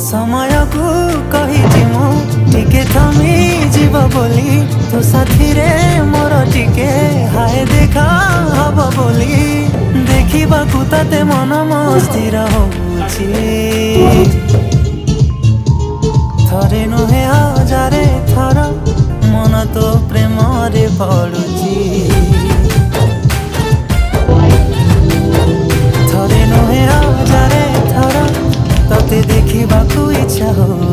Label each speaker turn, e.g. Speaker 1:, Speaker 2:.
Speaker 1: समय को कही मु टिके थमी जीव बोली तो साथी रे मोर टिके हाय देखा हब बोली देखा ताते मन मस्थिर होउछि थरे नुहे हजारे थर मन तो प्रेम रे पड़ुछि थरे नुहे हजारे थर तते देखा इच्छा हो।